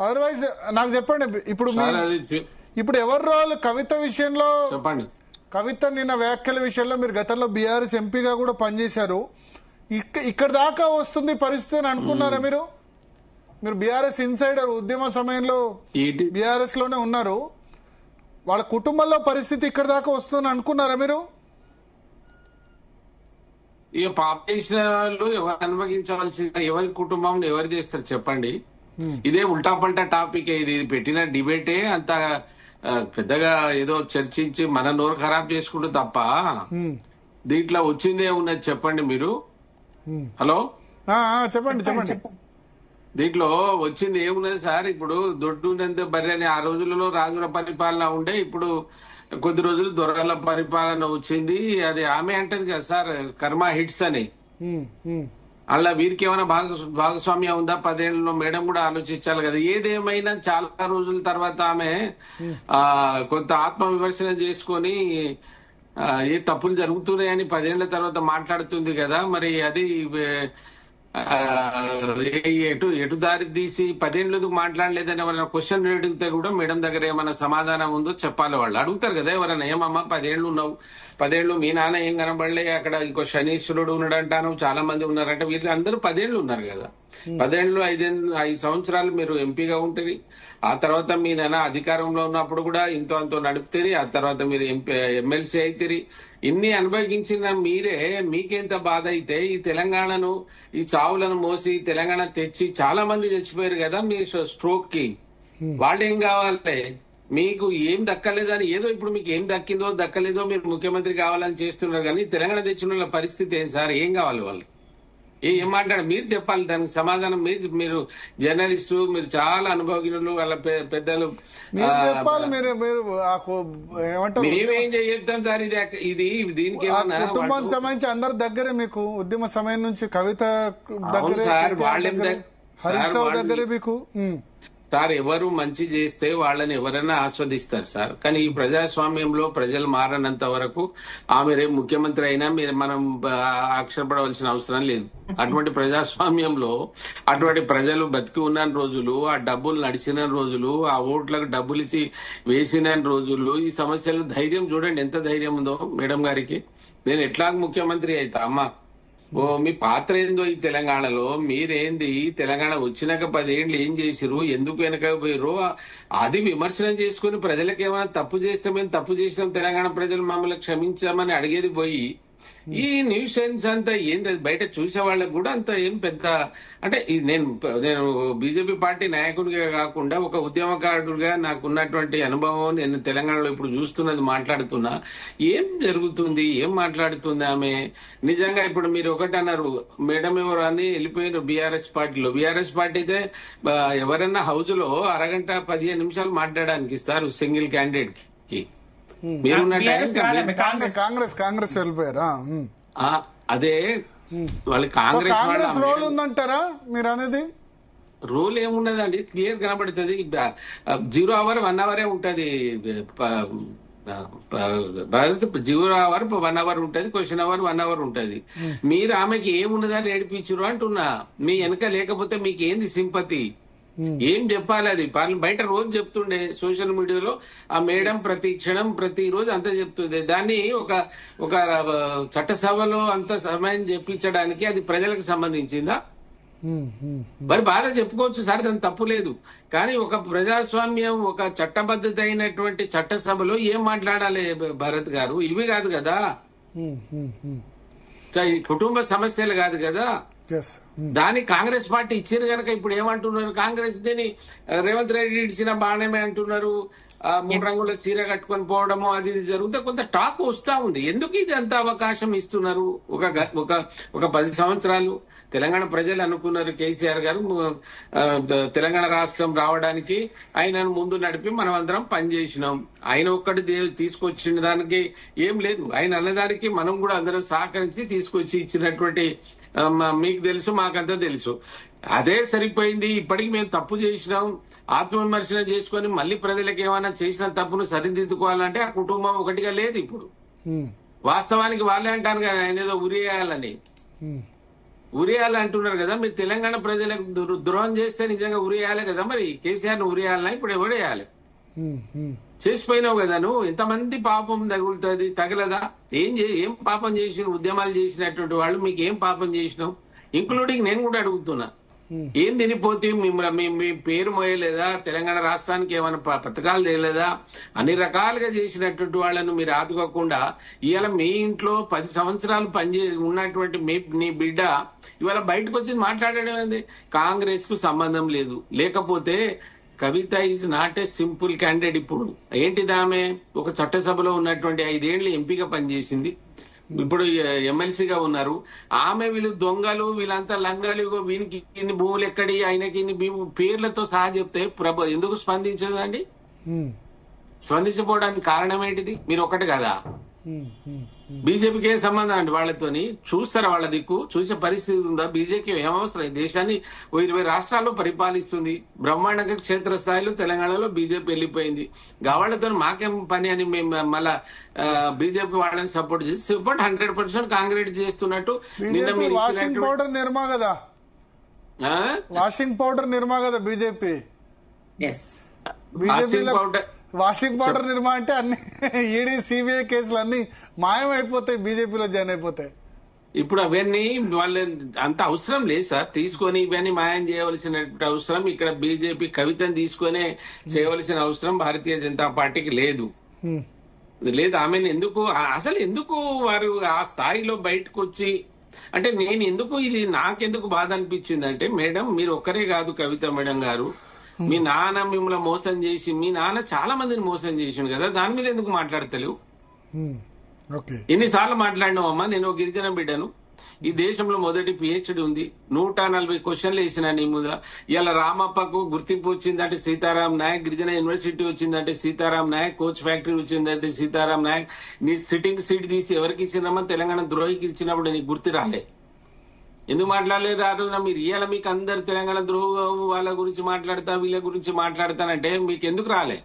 Otherwise నాకు చెప్పండి, ఇప్పుడు ఎవరు రాళ్ళు కవిత విషయంలో చెప్పండి. కవిత నిన్న వ్యాఖ్యల విషయంలో మీరు గతంలో బీఆర్ఎస్ ఎంపీగా కూడా పనిచేశారు. ఇక్కడ దాకా వస్తుంది పరిస్థితి అని అనుకున్నారా మీరు? మీరు బీఆర్ఎస్ ఇన్సైడర్, ఉద్యమ సమయంలో బీఆర్ఎస్ లోనే ఉన్నారు. వాళ్ళ కుటుంబంలో పరిస్థితి ఇక్కడ దాకా వస్తుందని అనుకున్నారా మీరు? ఇక పాప చేసిన వాళ్ళు ఎవరు అనుభవించవలసిన, ఎవరి కుటుంబం ఎవరు చేస్తారు చెప్పండి. ఇదే ఉల్టా పల్టా టాపిక్. ఇది పెట్టిన డిబేటే అంత పెద్దగా ఏదో చర్చించి మన నోరు ఖరాబ్ చేసుకుంటూ తప్ప దీంట్లో వచ్చిందే ఉన్నది చెప్పండి మీరు. హలో, చెప్పండి చెప్పండి. దీంట్లో వచ్చింది ఏమున్నది సార్? ఇప్పుడు దొడ్డునంత బర్రె అని ఆ రోజులలో రాజుల పరిపాలన ఉండే, ఇప్పుడు కొద్ది రోజులు దొరల పరిపాలన వచ్చింది. అది ఆమె అంటది కదా సార్, కర్మ హిట్స్ అని. అలా వీరికి ఏమైనా భాగస్వామ్యం ఉందా? 10 ఏళ్లలో మేడం కూడా ఆలోచించాలి కదా. ఏదేమైనా చాలా రోజుల తర్వాత ఆమె కొంత ఆత్మ విమర్శనం చేసుకొని ఏ తప్పులు జరుగుతున్నాయని 10 ఏళ్ల తర్వాత మాట్లాడుతుంది కదా. మరి అది ఎటు దారి తీసి 10 ఏళ్ళు మాట్లాడలేదని ఎవరైనా క్వశ్చన్ అడిగితే కూడా మేడం దగ్గర ఏమైనా సమాధానం ఉందో చెప్పాలి. వాళ్ళు అడుగుతారు కదా ఎవరైనా, ఏమమ్మా 10 ఏళ్ళు ఉన్నావు, 10 ఏళ్ళు మీ నాన్న ఏం కనబడలే, అక్కడ ఇంకో శనీశ్వరుడు ఉన్నాడంటాను, చాలా మంది ఉన్నారంటే వీళ్ళు అందరూ 10 ఏళ్ళు ఉన్నారు కదా. 10 ఏళ్ళు 5 సంవత్సరాలు మీరు ఎంపీగా ఉంటుంది. ఆ తర్వాత మీ నాన్న అధికారంలో ఉన్నప్పుడు కూడా ఇంతో అంతో నడుపుతారు. ఆ తర్వాత మీరు ఎమ్మెల్సీ అవుతారు. ఇన్ని అనుభవించిన మీరే మీకెంత బాధ అయితే ఈ తెలంగాణను, ఈ చావులను మోసి తెలంగాణ తెచ్చి చాలా మంది చచ్చిపోయారు కదా మీ స్ట్రోక్ కి. వాళ్ళు ఏం కావాలి? మీకు ఏం దక్కలేదని, ఏదో ఇప్పుడు మీకు ఏం దక్కిందో దక్కలేదో మీరు ముఖ్యమంత్రి కావాలని చేస్తున్నారు. కానీ తెలంగాణ తెచ్చిన పరిస్థితి ఏం సార్? ఏం కావాలి వాళ్ళు? ఏం మాట్లాడారు మీరు చెప్పాలి దానికి సమాధానం. మీరు జర్నలిస్టు, మీరు చాలా అనుభవజ్ఞులు, వాళ్ళ పెద్దలు చెప్పాలి. మేమేం చెప్తాం సార్? ఇది దీనికి కుటుంబానికి సంబంధించి అందరి దగ్గరే, మీకు ఉద్యమ సమయం నుంచి కవిత సార్ వాళ్ళేం హరీష్ రావు దగ్గరే మీకు సార్ ఎవరు మంచి చేస్తే వాళ్ళని ఎవరైనా ఆస్వాదిస్తారు సార్. కానీ ఈ ప్రజాస్వామ్యంలో ప్రజలు మారనంత వరకు ఆమె రేపు ముఖ్యమంత్రి అయినా మనం ఆక్షేపడవలసిన అవసరం లేదు. అటువంటి ప్రజాస్వామ్యంలో అటువంటి ప్రజలు బతికి ఉన్న రోజులు, ఆ డబ్బులు నడిచిన రోజులు, ఆ ఓట్లకు డబ్బులు ఇచ్చి వేసిన రోజులు, ఈ సమస్యలు ధైర్యం చూడండి ఎంత ధైర్యం ఉందో మేడం గారికి. నేను ఎట్లా ముఖ్యమంత్రి అవుతా అమ్మా, మీ పాత్ర ఏందో ఈ తెలంగాణలో, మీరేంది తెలంగాణ వచ్చినాక 10 ఏళ్ళు ఏం చేసిరు, ఎందుకు వెనక పోయిరు, అది విమర్శనం చేసుకుని ప్రజలకు ఏమైనా తప్పు చేస్తే మేము తప్పు చేసినాం, తెలంగాణ ప్రజలు మమ్మల్ని క్షమించామని అడిగేది పోయి ఈ న్యూస్ సెన్స్ అంతా ఏంది బయట చూసే వాళ్ళకి కూడా అంత ఏం పెద్ద అంటే నేను బీజేపీ పార్టీ నాయకుడిగా కాకుండా ఒక ఉద్యమకారుడిగా నాకున్నటువంటి అనుభవం, నేను తెలంగాణలో ఇప్పుడు చూస్తున్నది మాట్లాడుతున్నా. ఏం జరుగుతుంది, ఏం మాట్లాడుతుంది ఆమె? నిజంగా ఇప్పుడు మీరు ఒకటి అన్నారు, మేడం ఎవరు అని వెళ్ళిపోయినారు బీఆర్ఎస్ పార్టీలో. బీఆర్ఎస్ పార్టీ అయితే ఎవరన్నా హౌస్ లో అరగంట 15 నిమిషాలు మాట్లాడడానికి ఇస్తారు సింగిల్ క్యాండిడేట్ కి. మీరున్న కాంగ్రెస్ వెళ్ళిపోయారా? అదే వాళ్ళు కాంగ్రెస్ రోల్ ఉందంటారా మీరు అనేది? రూల్ ఏమున్నదండి, క్లియర్ కనబడుతుంది. 0 hour 1 hour ఉంటది. 0 hour 1 hour ఉంటది, క్వశ్చన్ అవర్ 1 hour ఉంటది. మీరు ఆమెకి ఏమున్నదని ఏడిపించారు అంటున్నా. మీ వెనక లేకపోతే మీకు ఏంది సింపతి? ఏం చెప్పాలి? అది బయట రోజు చెప్తుండే సోషల్ మీడియాలో ఆ మేడం ప్రతి క్షణం ప్రతిరోజు అంత చెప్తుంది. దాన్ని ఒక చట్టసభలో అంత సమయం చెప్పించడానికి అది ప్రజలకు సంబంధించిందా? మరి బాధ చెప్పుకోవచ్చు సార్, దాని తప్పు లేదు. కానీ ఒక ప్రజాస్వామ్యం, ఒక చట్టబద్ధత అయినటువంటి చట్టసభలో ఏం మాట్లాడాలి భరత్ గారు? ఇవి కాదు కదా, కుటుంబ సమస్యలు కాదు కదా. దానికి కాంగ్రెస్ పార్టీ ఇచ్చారు కనుక ఇప్పుడు ఏమంటున్నారు? కాంగ్రెస్ దీని రేవంత్ రెడ్డి ఇచ్చిన బాణమే అంటున్నారు. 3 రంగుల చీర కట్టుకొని పోవడము అది ఇది జరుగుతా కొంత టాక్ వస్తా ఉంది. ఎందుకు ఇది అంత అవకాశం ఇస్తున్నారు? ఒక 10 సంవత్సరాలు తెలంగాణ ప్రజలు అనుకున్నారు కేసీఆర్ గారు తెలంగాణ రాష్ట్రం రావడానికి ఆయనను ముందు నడిపి మనం అందరం పనిచేసినాం. ఆయన ఒక్కటి తీసుకొచ్చిన దానికి ఏం లేదు. ఆయన అన్నదానికి మనం కూడా అందరం సహకరించి తీసుకొచ్చి ఇచ్చినటువంటి మీకు తెలుసు, మాకంతా తెలుసు. అదే సరిపోయింది. ఇప్పటికి మేము తప్పు చేసినాం, ఆత్మవిమర్శన చేసుకొని మళ్ళీ ప్రజలకు ఏమైనా చేసిన తప్పును సరిదిద్దుకోవాలంటే ఆ కుటుంబం ఒకటిగా లేదు. ఇప్పుడు వాస్తవానికి వాళ్ళే అంటాను కదా ఆయన ఏదో ఉరేయాలని. ఉరియాలి అంటున్నారు కదా, మీరు తెలంగాణ ప్రజలకు ద్రోహం చేస్తే నిజంగా ఉరియాలి కదా, మరి కేసీఆర్ ను ఉరియాలనా ఇప్పుడు ఎవడేయాలి? చేసిపోయినావు కదా నువ్వు. ఎంతమంది పాపం తగులుతుంది, తగలదా? ఏం పాపం చేసిన, ఉద్యమాలు చేసినటువంటి వాళ్ళు మీకు ఏం పాపం చేసినావు? ఇంక్లూడింగ్ నేను కూడా అడుగుతున్నా, ఏం తినిపోతే మీ పేరు మోయలేదా? తెలంగాణ రాష్ట్రానికి ఏమైనా పథకాలు తేలేదా? అన్ని రకాలుగా చేసినటువంటి వాళ్ళను మీరు ఆదుకోకుండా ఇవాళ మీ ఇంట్లో 10 సంవత్సరాలు ఉన్నటువంటి నీ బిడ్డ ఇవాళ బయటకు వచ్చి మాట్లాడడం ఏంది? కాంగ్రెస్ కు సంబంధం లేదు. లేకపోతే Kavitha is not a simple candidate. ఇప్పుడు ఏంటిది, ఆమె ఒక చట్టసభలో ఉన్నటువంటి 5 ఏళ్లు ఎంపీగా పనిచేసింది, ఇప్పుడు ఎమ్మెల్సీగా ఉన్నారు. ఆమె వీళ్ళు దొంగలు, వీళ్ళంతా లంగాలు, వీనికి ఇన్ని భూములు ఎక్కడి, ఆయనకి ఇన్ని పేర్లతో సహా చెప్తే ఎందుకు స్పందించదండి? స్పందించకపోవడానికి కారణం ఏంటిది? మీరు ఒకటి కదా, బీజేపీకి ఏ సంబంధం అండి వాళ్ళతోని? చూస్తారా వాళ్ళ దిక్కు? చూసే పరిస్థితి ఉందా? బీజేపీ ఏమవసరం? ఈ దేశాన్ని 20 రాష్ట్రాల్లో పరిపాలిస్తుంది, బ్రహ్మాండంగా క్షేత్రస్థాయిలో తెలంగాణలో బీజేపీ వెళ్ళిపోయింది. వాళ్ళతో మాకేం పని అని మేము మళ్ళా బీజేపీ వాళ్ళని సపోర్ట్ చేసి 100% కాంగ్రెస్ చేస్తున్నట్టు నిన్న మీరు వాషింగ్ పౌడర్ నిర్మా కదా, వాషింగ్ పౌడర్ నిర్మా కదా బీజేపీ. వాషింగ్ పౌడర్ నిర్మా అంటే అన్ని ఈడీ సిబిఐ కేసులు అన్ని మాయమైపోతాయి, బీజేపీలో జాయిన్ అయిపోతాయి. ఇప్పుడు అవన్నీ వాళ్ళ అంత అవసరం లేదు సార్. తీసుకొని ఇవన్నీ మాయం చేయవలసిన అవసరం ఇక్కడ బీజేపీ కవితను తీసుకొనే చేయవలసిన అవసరం భారతీయ జనతా పార్టీకి లేదు. ఆమెను అసలు ఎందుకు వారు ఆ స్థాయిలో బయటకు వచ్చి, అంటే నేను ఎందుకు ఇది నాకెందుకు బాధ అనిపించింది అంటే, మేడం మీరు ఒక్కరే కాదు కవిత మేడం గారు, మీ నాన్న మిమ్మల్ని మోసం చేసి, మీ నాన్న చాలా మందిని మోసం చేసిండు కదా, దాని మీద ఎందుకు మాట్లాడతలేవు? ఎన్నిసార్లు మాట్లాడినావమ్మా? నేను ఒక గిరిజన బిడ్డను, ఈ దేశంలో మొదటి PhD ఉంది, 140 క్వశ్చన్లు వేసిన నీ మీద. ఇలా రామప్పకు గుర్తింపు వచ్చిందంటే సీతారాం నాయక్, గిరిజన యూనివర్సిటీ వచ్చిందంటే సీతారాం నాయక్, కోచ్ ఫ్యాక్టరీ వచ్చిందంటే సీతారాం నాయక్. నీ సిట్టింగ్ సీట్ తీసి ఎవరికి ఇచ్చినామా? తెలంగాణ ద్రోహికి ఇచ్చినప్పుడు నీకు గుర్తు రాలే? ఎందుకు మాట్లాడలేదు? మీరు ఇవాళ మీకు అందరు తెలంగాణ ద్రోహం వాళ్ళ గురించి మాట్లాడతా, వీళ్ళ గురించి మాట్లాడతానంటే మీకు ఎందుకు రాలే?